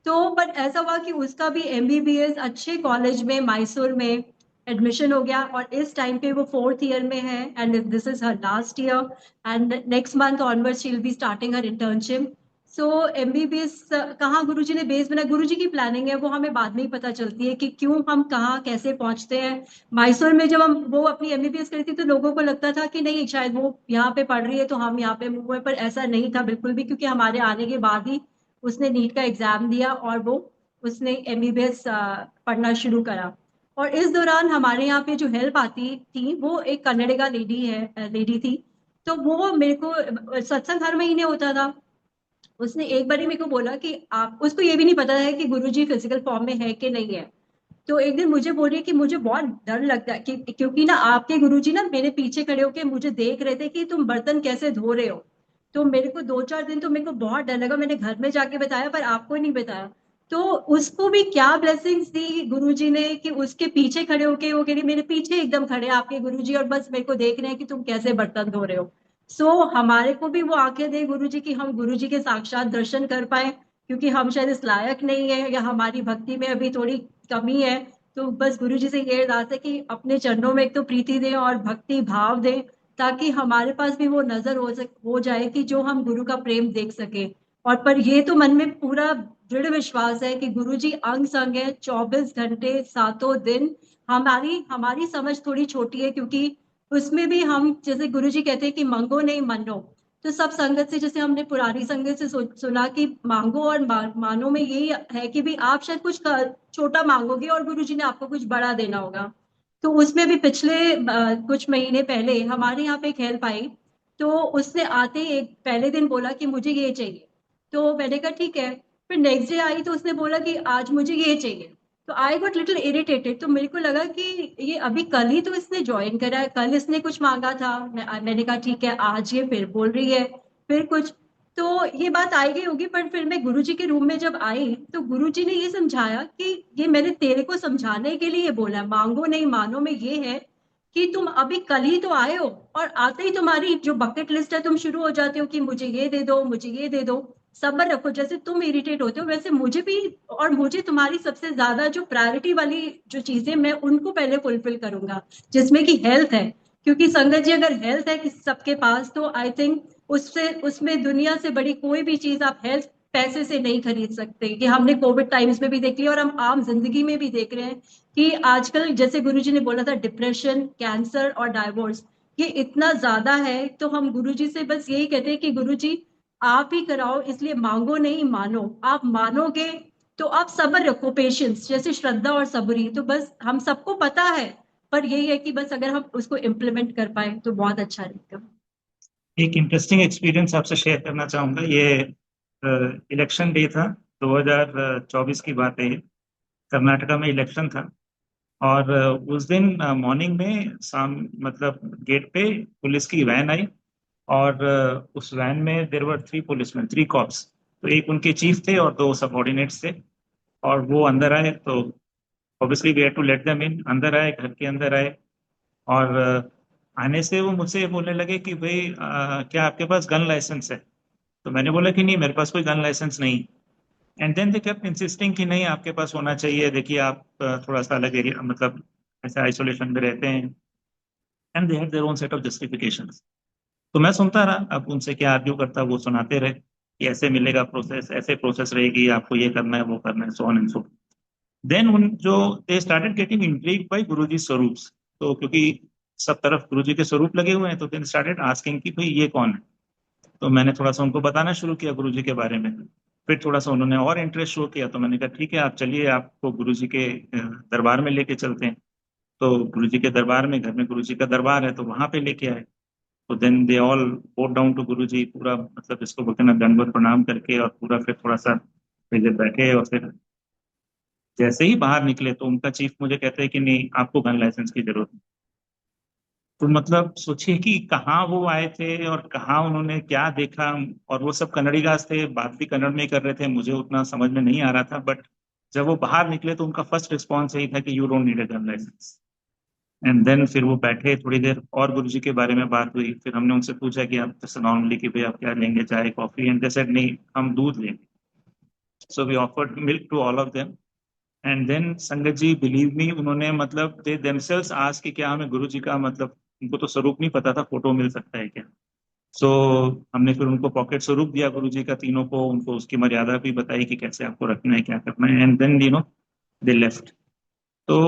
तो पर ऐसा हुआ कि उसका भी एमबीबीएस अच्छे कॉलेज में मैसूर में एडमिशन हो गया, और इस टाइम पे वो 4th ईयर में है, and this is her last year. And next month onward she will be starting her internship. So MBBS कहाँ गुरुजी ने बेस बना, गुरुजी की प्लानिंग है, वो हमें बाद में ही पता चलती है कि क्यों हम कहाँ कैसे पहुंचते हैं। मैसूर में जब हम वो अपनी एमबीबीएस करी थी तो लोगों को लगता था कि नहीं शायद वो यहाँ पे पढ़ रही है तो हम यहाँ पे मूव हुए, पर ऐसा नहीं था बिल्कुल भी, क्योंकि हमारे आने के बाद ही उसने नीट का एग्जाम दिया और वो उसने एमबीबीएस पढ़ना शुरू करा। और इस दौरान हमारे यहाँ पे जो हेल्प आती थी वो एक कन्नड़िगा लेडी थी। तो वो मेरे को सत्संग हर महीने होता था। उसने एक बार ही मेरे को बोला कि आप, उसको ये भी नहीं पता है कि गुरुजी फिजिकल फॉर्म में है कि नहीं है। तो एक दिन मुझे बोल रही है कि मुझे बहुत डर लगता है कि क्योंकि ना आपके गुरुजी ना मेरे पीछे खड़े होके मुझे देख रहे थे कि तुम बर्तन कैसे धो रहे हो। तो मेरे को 2-4 दिन तो मेरे को बहुत डर लगा, मैंने घर में जाके बताया पर आपको नहीं बताया। तो उसको भी क्या ब्लेसिंग्स दी गुरुजी ने कि उसके पीछे खड़े होके वो कह रही मेरे पीछे एकदम खड़े हैं आपके गुरुजी, और बस मेरे को देख रहे हैं कि तुम कैसे बर्तन धो रहे हो। हमारे को भी वो आंखें दे गुरुजी की हम गुरुजी के साक्षात दर्शन कर पाए, क्योंकि हम शायद इस लायक नहीं है या हमारी भक्ति में अभी थोड़ी कमी है। तो बस गुरु जी से ये अरदास है कि अपने चरणों में एक तो प्रीति दें और भक्ति भाव दें, ताकि हमारे पास भी वो नजर हो जाए कि जो हम गुरु का प्रेम देख सके। और पर ये तो मन में पूरा दृढ़ विश्वास है कि गुरु जी अंग संग है 24 घंटे सातों दिन। हमारी हमारी समझ थोड़ी छोटी है, क्योंकि उसमें भी हम जैसे गुरु जी कहते हैं कि मंगो नहीं मनो। तो सब संगत से, जैसे हमने पुरानी संगत से सुना कि मांगो और मानो में यही है कि भी आप शायद कुछ छोटा मांगोगे और गुरुजी ने आपको कुछ बड़ा देना होगा। तो उसमें भी पिछले कुछ महीने पहले हमारे यहाँ पे एक हेल्प आई। तो उसने आते ही एक पहले दिन बोला कि मुझे ये चाहिए। तो मैंने कहा ठीक है। फिर नेक्स्ट डे आई तो उसने बोला कि आज मुझे ये चाहिए। तो आई गॉट लिटिल इरिटेटेड। तो मेरे को लगा कि ये अभी कल ही तो इसने ज्वाइन करा है, कल इसने कुछ मांगा था। मैंने कहा ठीक है, आज ये फिर बोल रही है फिर कुछ। तो ये बात आई गई होगी, पर फिर मैं गुरुजी के रूम में जब आई तो गुरुजी ने ये समझाया कि ये मैंने तेरे को समझाने के लिए बोला, मांगो नहीं मानो में ये है कि तुम अभी कल ही तो आए हो, और आते ही तुम्हारी जो बकेट लिस्ट है तुम शुरू हो जाते हो कि मुझे ये दे दो, मुझे ये दे दो। सब्र रखो, जैसे तुम इरिटेट होते हो वैसे मुझे भी, और मुझे तुम्हारी सबसे ज्यादा जो प्रायोरिटी वाली जो चीजें मैं उनको पहले फुलफिल करूंगा, जिसमें कि हेल्थ है। क्योंकि संगत जी अगर हेल्थ है किसी सबके पास तो आई थिंक उससे उसमें दुनिया से बड़ी कोई भी चीज आप हेल्थ पैसे से नहीं खरीद सकते। कि हमने कोविड टाइम्स में भी देख लिया और हम आम जिंदगी में भी देख रहे हैं कि आजकल जैसे गुरुजी ने बोला था डिप्रेशन, कैंसर और डाइवोर्स ये इतना ज्यादा है। तो हम गुरुजी से बस यही कहते हैं कि गुरुजी आप ही कराओ, इसलिए मांगो नहीं मानो। आप मानोगे तो आप सब्र रखो, पेशेंस जैसे श्रद्धा और सबरी, तो बस हम सबको पता है। पर यही है कि बस अगर हम उसको इम्प्लीमेंट कर पाए तो बहुत अच्छा रहेगा। एक इंटरेस्टिंग एक्सपीरियंस आपसे शेयर करना चाहूंगा। ये इलेक्शन डे था, 2024 की बात है ये। कर्नाटका में इलेक्शन था और उस दिन मॉर्निंग में शाम मतलब गेट पे पुलिस की वैन आई और उस वैन में देर वर 3 पुलिसमैन, 3 कॉप्स। तो एक उनके चीफ थे और 2 सबॉर्डिनेट्स थे। और वो अंदर आए तो obviously we had to let them in. अंदर आए, घर के अंदर आए और आने से वो मुझसे ये बोलने लगे कि भाई क्या आपके पास गन लाइसेंस है? तो मैंने बोला कि नहीं, मेरे पास कोई गन लाइसेंस नहीं। And then they kept insisting कि नहीं आपके पास होना चाहिए, देखिए आप थोड़ा सा अलग एरिया मतलब ऐसे आइसोलेशन में रहते हैं। And they had their own set of justifications. तो मैं सुनता रहा, अब उनसे क्या आर्ग्यू करता, वो सुनाते रहे कि ऐसे मिलेगा प्रोसेस, ऐसे प्रोसेस रहेगी, आपको ये करना है वो करना है, so on and so. Then उन जो they started getting intrigued by Guruji swaroops. तो क्योंकि सब तरफ गुरुजी के स्वरूप लगे हुए हैं तो देन स्टार्टेड आस्किंग कि भाई ये कौन है। तो मैंने थोड़ा सा उनको बताना शुरू किया गुरुजी के बारे में। फिर थोड़ा सा उन्होंने और इंटरेस्ट शो किया तो मैंने कहा ठीक है आप चलिए, आपको गुरुजी के दरबार में लेके चलते हैं। तो गुरुजी के दरबार में, घर में गुरुजी का दरबार है तो वहां पे लेके आए। तो then they all bowed down to Guruji, पूरा मतलब इसको बोलते हैं ना दंडवत प्रणाम करके, और पूरा फिर थोड़ा सा फिर जब बैठे और फिर जैसे ही बाहर निकले तो उनका चीफ मुझे कहते हैं कि नहीं आपको गन लाइसेंस की जरूरत नहीं। तो मतलब सोचिए कि कहाँ वो आए थे और कहाँ उन्होंने क्या देखा। और वो सब कन्नड़ीगाज थे, बात भी कन्नड़ में ही कर रहे थे, मुझे उतना समझ में नहीं आ रहा था। बट जब वो बाहर निकले तो उनका फर्स्ट रिस्पॉन्स यही था कि you don't need a gun licence. And then फिर वो बैठे थोड़ी देर और गुरुजी के बारे में बात हुई। फिर हमने उनसे पूछा कि आप जैसे नॉर्मली कि भाई आप क्या लेंगे, चाय कॉफी? एंड दे सेड नहीं हम दूध लेंगे। So we offered milk to all of them. And then sangat ji believe me, उन्होंने मतलब दे देमसेल्व्स आस्क कि क्या हमें गुरु जी का मतलब, उनको तो स्वरूप नहीं पता था, फोटो मिल सकता है क्या? सो हमने फिर उनको पॉकेट स्वरूप दिया गुरु जी का तीनों को, उनको उसकी मर्यादा भी बताई कि कैसे आपको रखना है क्या करना है। And then they left. तो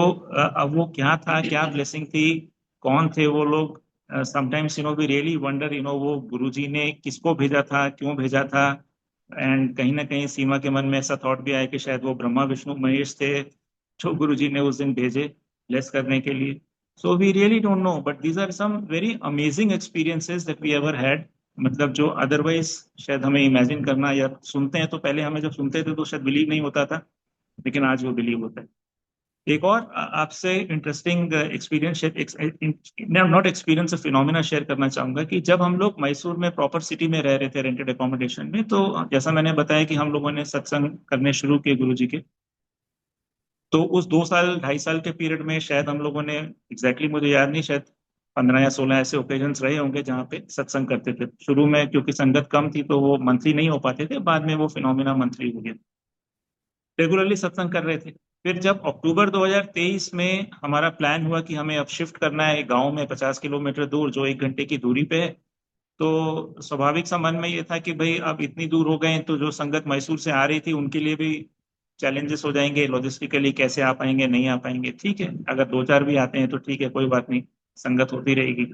अब वो क्या था, क्या ब्लेसिंग थी, कौन थे वो लोग? समटाइम्स वी रियली वंडर वो गुरुजी ने किसको भेजा था, क्यों भेजा था। एंड कहीं ना कहीं सीमा के मन में ऐसा थॉट भी आया कि शायद वो ब्रह्मा विष्णु महेश थे जो गुरुजी ने उस दिन भेजे ब्लेस करने के लिए। So we really don't know, but these are some very amazing experiences that we ever had. मतलब जो अदरवाइज शायद हमें इमेजिन करना, या सुनते हैं तो पहले हमें जब सुनते थे तो शायद बिलीव नहीं होता था, लेकिन आज वो बिलीव होता है। एक और आपसे interesting experience, not experience, phenomena share करना चाहूंगा कि जब हम लोग मैसूर में प्रॉपर सिटी में रह रहे थे रेंटेड एकोमोडेशन में, तो जैसा मैंने बताया कि हम लोगों ने सत्संग करने शुरू किए गुरु जी के। तो उस 2 साल 2.5 साल के पीरियड में शायद हम लोगों ने मुझे याद नहीं, शायद 15 या 16 ऐसे ओकेजन्स रहे होंगे जहाँ पे सत्संग करते थे। शुरू में क्योंकि संगत कम थी तो वो मंथली नहीं हो पाते थे, बाद में वो फिनोमिना मंथली हो गया। रेगुलरली सत्संग कर रहे थे। फिर जब अक्टूबर 2023 में हमारा प्लान हुआ कि हमें अब शिफ्ट करना है गांव में 50 किलोमीटर दूर, जो 1 घंटे की दूरी पे है। तो स्वाभाविक सा मन में ये था कि भाई अब इतनी दूर हो गए हैं तो जो संगत मैसूर से आ रही थी उनके लिए भी चैलेंजेस हो जाएंगे, लॉजिस्टिकली कैसे आ पाएंगे नहीं आ पाएंगे। ठीक है, अगर 2-4 भी आते हैं तो ठीक है, कोई बात नहीं, संगत होती रहेगी।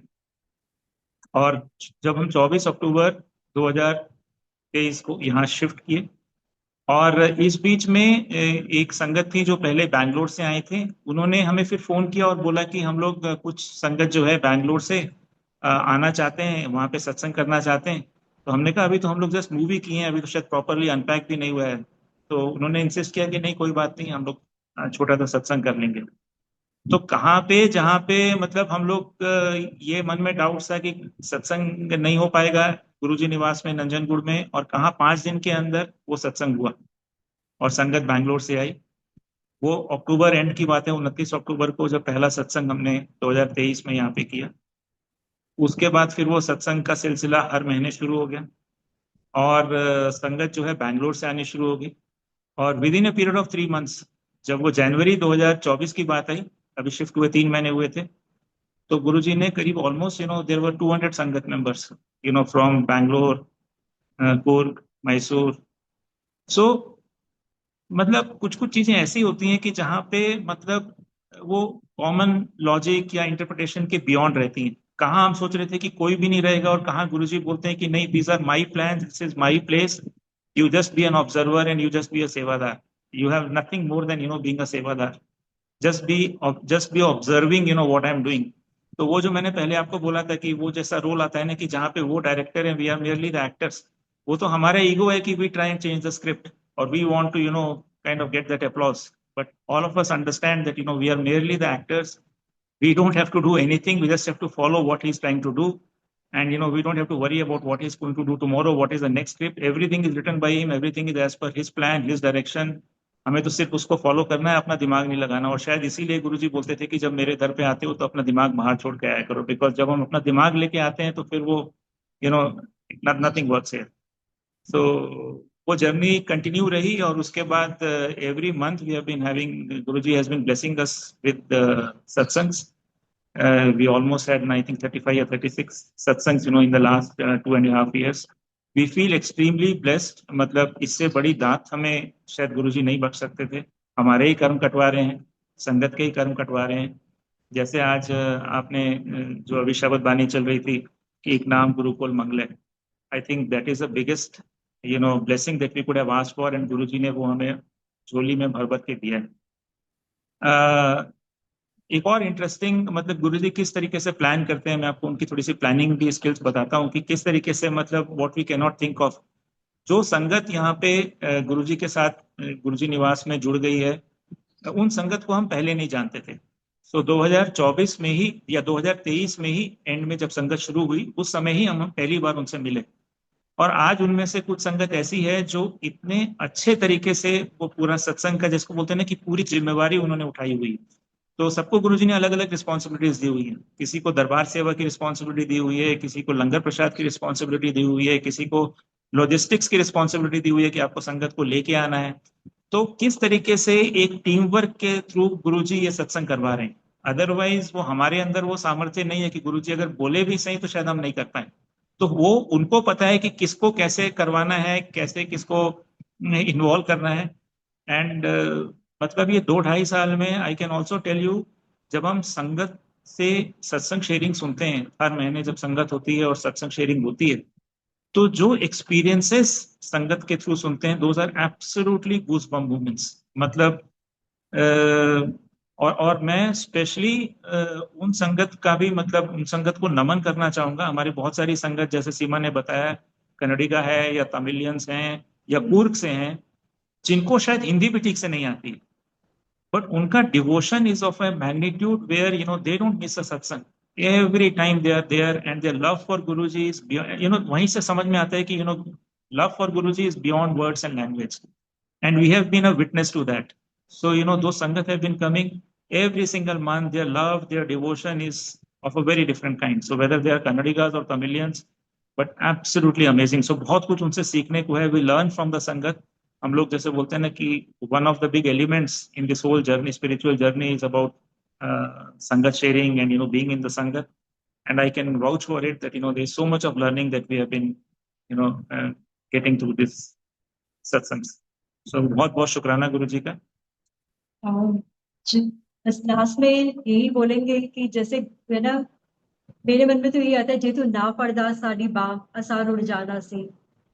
और जब हम 24 अक्टूबर 2023 को यहाँ शिफ्ट किए, और इस बीच में एक संगत थी जो पहले बैंगलोर से आए थे, उन्होंने हमें फिर फोन किया और बोला कि हम लोग कुछ संगत जो है बैंगलोर से आना चाहते हैं, वहाँ पे सत्संग करना चाहते हैं। तो हमने कहा अभी तो हम लोग जस्ट मूवी किए हैं, अभी तो शायद प्रॉपरली अनपैक भी नहीं हुआ है। तो उन्होंने इंसिस्ट किया कि नहीं कोई बात नहीं, हम लोग छोटा सा सत्संग कर लेंगे। तो कहाँ पे, जहाँ पे मतलब हम लोग ये मन में डाउट था कि सत्संग नहीं हो पाएगा गुरुजी निवास में नंजनगुड़ में, और कहाँ 5 दिन के अंदर वो सत्संग हुआ और संगत बैंगलोर से आई। वो अक्टूबर एंड की बात है, 29 अक्टूबर को जब पहला सत्संग हमने 2023 में यहाँ पे किया। उसके बाद फिर वो सत्संग का सिलसिला हर महीने शुरू हो गया, और संगत जो है बैंगलोर से आनी शुरू हो गई। और with in a period of 3 months, जब वो जनवरी 2024 की बात आई, अभी शिफ्ट हुए 3 महीने हुए थे, तो गुरुजी ने करीब ऑलमोस्ट देयर वर 200 संगत मेंबर्स फ्रॉम बैंगलोर, कुर्ग, मैसूर। सो मतलब कुछ कुछ चीजें ऐसी होती हैं कि जहाँ पे मतलब वो कॉमन लॉजिक या इंटरप्रिटेशन के बियॉन्ड रहती हैं। कहाँ हम सोच रहे थे कि कोई भी नहीं रहेगा, और कहाँ गुरुजी बोलते हैं कि नहीं, these are my plan, this is my place, you just be an observer and you just be a sevadar, you have nothing more than being a sevadar, just be observing what I am doing. तो वो जो मैंने पहले आपको बोला था कि वो जैसा रोल आता है ना, कि जहाँ पे वो डायरेक्टर है, we are merely the actors, वो तो हमारा ईगो है कि we try and change the script, और we want to kind of get that applause. But all of us understand that we are merely the actors. We don't have to do anything. We just have to follow what he's trying to do, and we don't have to worry about what he's going to do tomorrow, what is the next script. Everything is written by him. Everything is as per his plan, his direction. हमें तो सिर्फ उसको follow करना है, अपना दिमाग नहीं लगाना। और शायद इसीलिए गुरुजी बोलते थे कि जब मेरे दर पे आते हो तो अपना दिमाग बाहर छोड़ के आया करो, बिकॉज जब हम अपना दिमाग लेके आते हैं तो फिर वो you know nothing works here. So वो जर्नी कंटिन्यू रही, और उसके बाद every month we have been having, Guruji has been blessing us with satsangs. We almost had, I think, 35 or 36 satsangs, in the last 2.5 years. We feel extremely blessed. मतलब इससे बड़ी दात हमें शायद गुरुजी नहीं बख्श सकते थे। हमारे ही कर्म कटवा रहे हैं, संगत के ही कर्म कटवा रहे हैं। जैसे आज आपने जो अभी शब्द बानी चल रही थी कि एक नाम Gurukul Mangal, I think that is the biggest blessing that we could have asked for, and Guruji ने वो हमें झोली में भर भर के दिया है। एक और इंटरेस्टिंग, मतलब गुरुजी किस तरीके से प्लान करते हैं, मैं आपको उनकी थोड़ी सी प्लानिंग की स्किल्स बताता हूँ कि किस तरीके से, मतलब what we can not think of. जो संगत यहाँ पे गुरुजी के साथ गुरुजी निवास में जुड़ गई है, उन संगत को हम पहले नहीं जानते थे। सो 2024 में ही या 2023 में ही एंड में जब संगत शुरू हुई, उस समय ही हम पहली बार उनसे मिले। और आज उनमें से कुछ संगत ऐसी है जो इतने अच्छे तरीके से वो पूरा सत्संग का, जिसको बोलते हैं ना, कि पूरी जिम्मेवारी उन्होंने उठाई हुई है। तो सबको गुरुजी ने अलग अलग रिस्पॉन्सिबिलिटीज दी हुई है। किसी को दरबार सेवा की रिस्पॉन्सिबिलिटी दी हुई है, किसी को लंगर प्रसाद की रिस्पॉन्सिबिलिटी दी हुई है, किसी को लॉजिस्टिक्स की रिस्पॉन्सिबिलिटी दी हुई है कि आपको संगत को लेके आना है। तो किस तरीके से एक टीम वर्क के थ्रू गुरुजी ये सत्संग करवा रहे हैं। अदरवाइज वो हमारे अंदर वो सामर्थ्य नहीं है कि गुरुजी अगर बोले भी सही तो शायद हम नहीं कर पाए। तो वो उनको पता है कि किसको कैसे करवाना है, कैसे किसको इन्वॉल्व करना है। एंड मतलब ये 2-2.5 साल में I can also tell you, जब हम संगत से सत्संग शेयरिंग सुनते हैं, हर महीने जब संगत होती है और सत्संग शेयरिंग होती है, तो जो एक्सपीरियंसेस संगत के थ्रू सुनते हैं, those are absolutely goosebump moments. मतलब और मैं स्पेशली उन संगत का भी, मतलब उन संगत को नमन करना चाहूंगा। हमारी बहुत सारी संगत, जैसे सीमा ने बताया, कन्नडिगा है या तमिलियंस हैं या कूर्ग से हैं, जिनको शायद हिंदी भी ठीक से नहीं आती, बट उनका devotion is of a magnitude where they don't miss a satsang. Every time they are there, and their love for Guruji is, वहीं से समझ में आता है कि love for Guruji is beyond words and language, and we have been a witness to that. So those sangat have been coming every single month. Their love, their devotion is of a very different kind. So whether they are Kannadigas or Tamilians, but absolutely amazing. So बहुत कुछ उनसे सीखने को है। We learn from the संगत। हम लोग जैसे बोलते हैं ना कि one of the big elements in this whole journey, spiritual journey, is about sangat sharing and being in the sangat. And I can vouch for it that there's so much of learning that we have been getting through this सत्संग। सो बहुत बहुत शुक्राना गुरु जी का। बस last में यही बोलेंगे कि जैसे है ना, मेरे मन में तो यही आता है, जेतु ना पड़दा साड़ी बाग असार उड़ जाना से।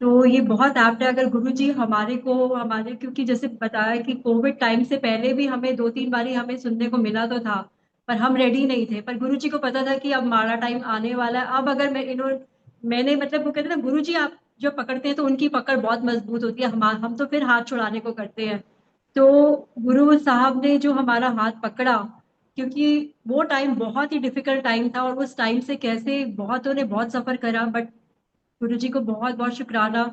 तो ये बहुत एप्ट है। अगर गुरुजी हमारे क्योंकि जैसे बताया कि कोविड टाइम से पहले भी हमें 2-3 बारी हमें सुनने को मिला तो था, पर हम रेडी नहीं थे। पर गुरुजी को पता था कि अब हमारा टाइम आने वाला है। अब अगर मैंने मतलब वो कहते हैं ना, गुरुजी आप जो पकड़ते हैं तो उनकी पकड़ बहुत मजबूत होती है। हम तो फिर हाथ छुड़ाने को करते हैं। तो गुरु साहब ने जो हमारा हाथ पकड़ा, क्योंकि वो टाइम बहुत ही डिफिकल्ट टाइम था और उस टाइम से कैसे बहुतों ने बहुत सफर करा, बट गुरुजी को बहुत बहुत शुक्राना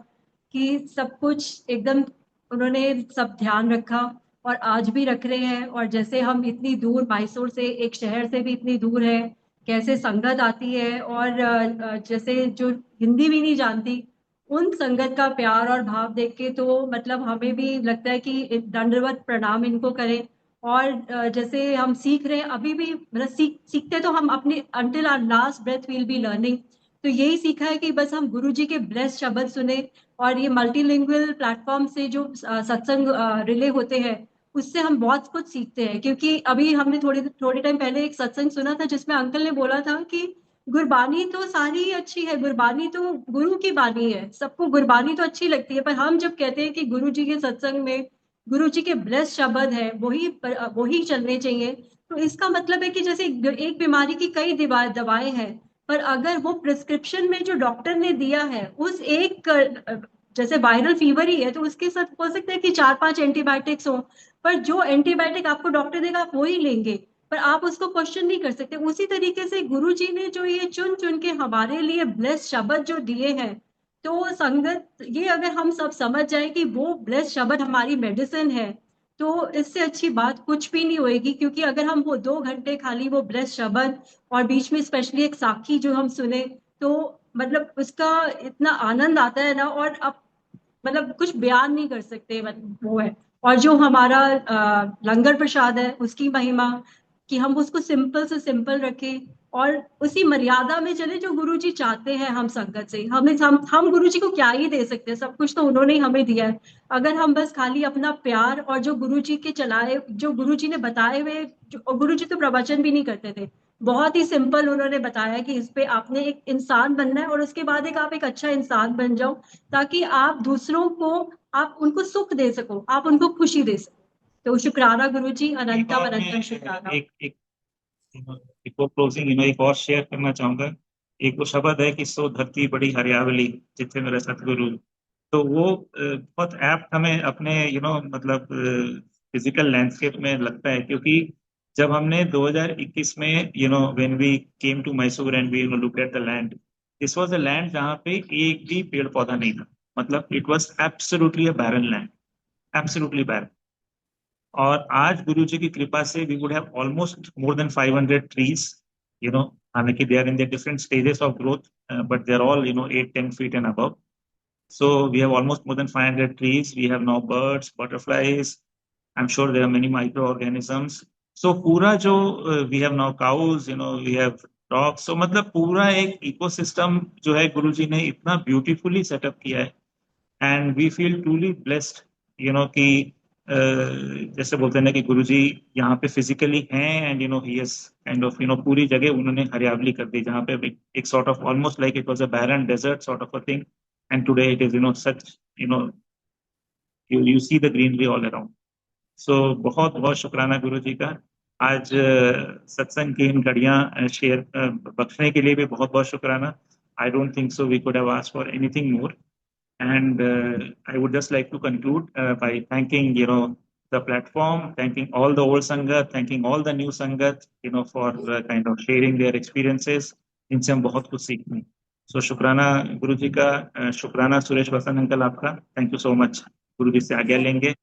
कि सब कुछ एकदम उन्होंने सब ध्यान रखा और आज भी रख रहे हैं। और जैसे हम इतनी दूर मैसूर से, एक शहर से भी इतनी दूर है, कैसे संगत आती है और जैसे जो हिंदी भी नहीं जानती, उन संगत का प्यार और भाव देख के तो मतलब हमें भी लगता है कि दंडवत प्रणाम इनको करें। और जैसे हम सीख रहे हैं अभी भी, मतलब सीखते तो हम अपने until our last breath will be learning. तो यही सीखा है कि बस हम गुरुजी के ब्लेस शब्द सुने और ये मल्टीलिंगुअल प्लेटफॉर्म से जो सत्संग रिले होते हैं, उससे हम बहुत कुछ सीखते हैं। क्योंकि अभी हमने थोड़े टाइम पहले एक सत्संग सुना था जिसमें अंकल ने बोला था कि गुरबानी तो सारी अच्छी है, गुरबानी तो गुरु की बानी है, सबको गुरबानी तो अच्छी लगती है, पर हम जब कहते हैं कि गुरु जी के सत्संग में गुरु जी के ब्लेस शब्द है, वही चलने चाहिए। तो इसका मतलब है कि जैसे एक बीमारी की कई दवाएं हैं, पर अगर वो प्रिस्क्रिप्शन में जो डॉक्टर ने दिया है उस एक जैसे वायरल फीवर ही है तो उसके साथ हो सकता है कि 4-5 एंटीबायोटिक्स हो, पर जो एंटीबायोटिक आपको डॉक्टर देगा आप वो ही लेंगे, पर आप उसको क्वेश्चन नहीं कर सकते। उसी तरीके से गुरु जी ने जो ये चुन चुन के हमारे लिए ब्लेस शब्द जो दिए हैं, तो संगत ये अगर हम सब समझ जाए कि वो ब्लेस शब्द हमारी मेडिसिन है, तो इससे अच्छी बात कुछ भी नहीं होएगी। क्योंकि अगर हम वो 2 घंटे खाली वो ब्लेस शब्द और बीच में स्पेशली एक साखी जो हम सुने, तो मतलब उसका इतना आनंद आता है ना, और अब मतलब कुछ बयान नहीं कर सकते, मतलब वो है। और जो हमारा लंगर प्रसाद है उसकी महिमा, कि हम उसको सिंपल से सिंपल रखें और उसी मर्यादा में चले जो गुरुजी चाहते हैं हम संगत से। हम गुरुजी को क्या ही दे सकते हैं, सब कुछ तो उन्होंने ही हमें दिया है। अगर हम बस खाली अपना प्यार और जो गुरुजी के चलाए, जो गुरुजी ने बताए हुए, जो गुरुजी तो प्रवचन भी नहीं करते थे, बहुत ही सिंपल उन्होंने बताया कि इस पे आपने एक इंसान बनना है और उसके बाद आप एक अच्छा इंसान बन जाओ, ताकि आप दूसरों को, आप उनको सुख दे सको, आप उनको खुशी दे सको। तो शुक्राना गुरुजी, एक अनंतम और मैं अनंतम शुक्राना। एक एक एक और क्लोजिंग एक और शेयर करना चाहूंगा। एक वो शब्द है कि सो धरती बड़ी हरियावली जिथे मेरे सतगुरु। तो वो बहुत एप्ट हमें अपने मतलब फिजिकल लैंडस्केप में लगता है, क्योंकि जब हमने 2021 में when we came to Mysore and we look at the land, this was a land जहाँ पे एक भी पेड़ पौधा नहीं था। मतलब it was absolutely a barren land, absolutely barren. और आज गुरु जी की कृपा से we would have almost more than 500 trees. हालांकि they are in the different stages of growth, but they are all 8-10 feet and above. So we have almost more than 500 trees. We have now birds, butterflies. I'm sure there are many microorganisms. So पूरा जो we have now cows, we have dogs. So मतलब पूरा एक ecosystem जो है गुरुजी ने इतना beautifully set up किया है, and we feel truly blessed, कि जैसे बोलते हैं ना कि गुरुजी यहाँ पे फिजिकली हैं, and he is kind of पूरी जगह उन्होंने हरियावली कर दी, जहाँ पे एक sort of almost like it was a barren desert sort of a thing, and today it is such, you see the greenery all around. So बहुत बहुत शुक्राना गुरु जी का। आज सत्संग की इन घड़ियां शेयर बख्शने के लिए भी बहुत बहुत शुक्राना। I don't think so we could have asked for anything more. And I would just like to conclude by thanking, the platform, thanking all the old Sangat, thanking all the new Sangat, for kind of sharing their experiences. इनसे हम बहुत कुछ सीखते हैं। So शुक्राना गुरु जी का, शुक्राना सुरेश वसन अंकल आपका। Thank you so much. गुरु जी से आज्ञा लेंगे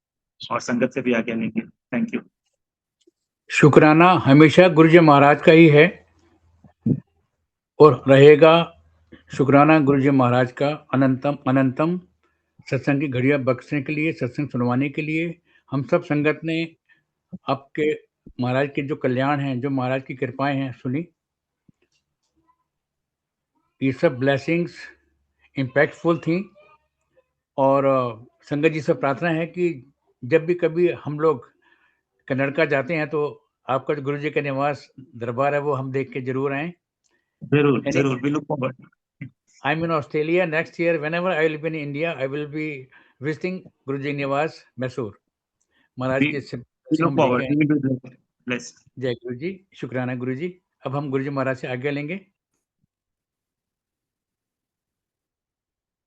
और संगत से भी आज्ञा लेंगे। Thank you. शुक्राना हमेशा गुरुजी महाराज का ही है और रहेगा। शुक्राना गुरुजी महाराज का अनंतम अनंतम, सत्संग की घड़ियां बख्शने के लिए, सत्संग सुनवाने के लिए। हम सब संगत ने आपके महाराज के जो कल्याण हैं, जो महाराज की कृपाएं हैं, सुनी। ये सब ब्लेसिंग्स इम्पैक्टफुल थी और संगत जी से प्रार्थना है कि जब भी कभी हम लोग कन्नड़का जाते हैं तो आपका जो गुरु जी का निवास दरबार है वो हम देख के जरूर आए। जरूर जरूर, we look forward. I'm in Australia next year. Whenever I will be in India, I will be visiting Guruji Niwas, Mysore. महाराज के We से look हम forward. लेके We will be blessed. जय गुरु जी। शुक्राना गुरु जी। अब हम गुरु जी महाराज से आज्ञा लेंगे।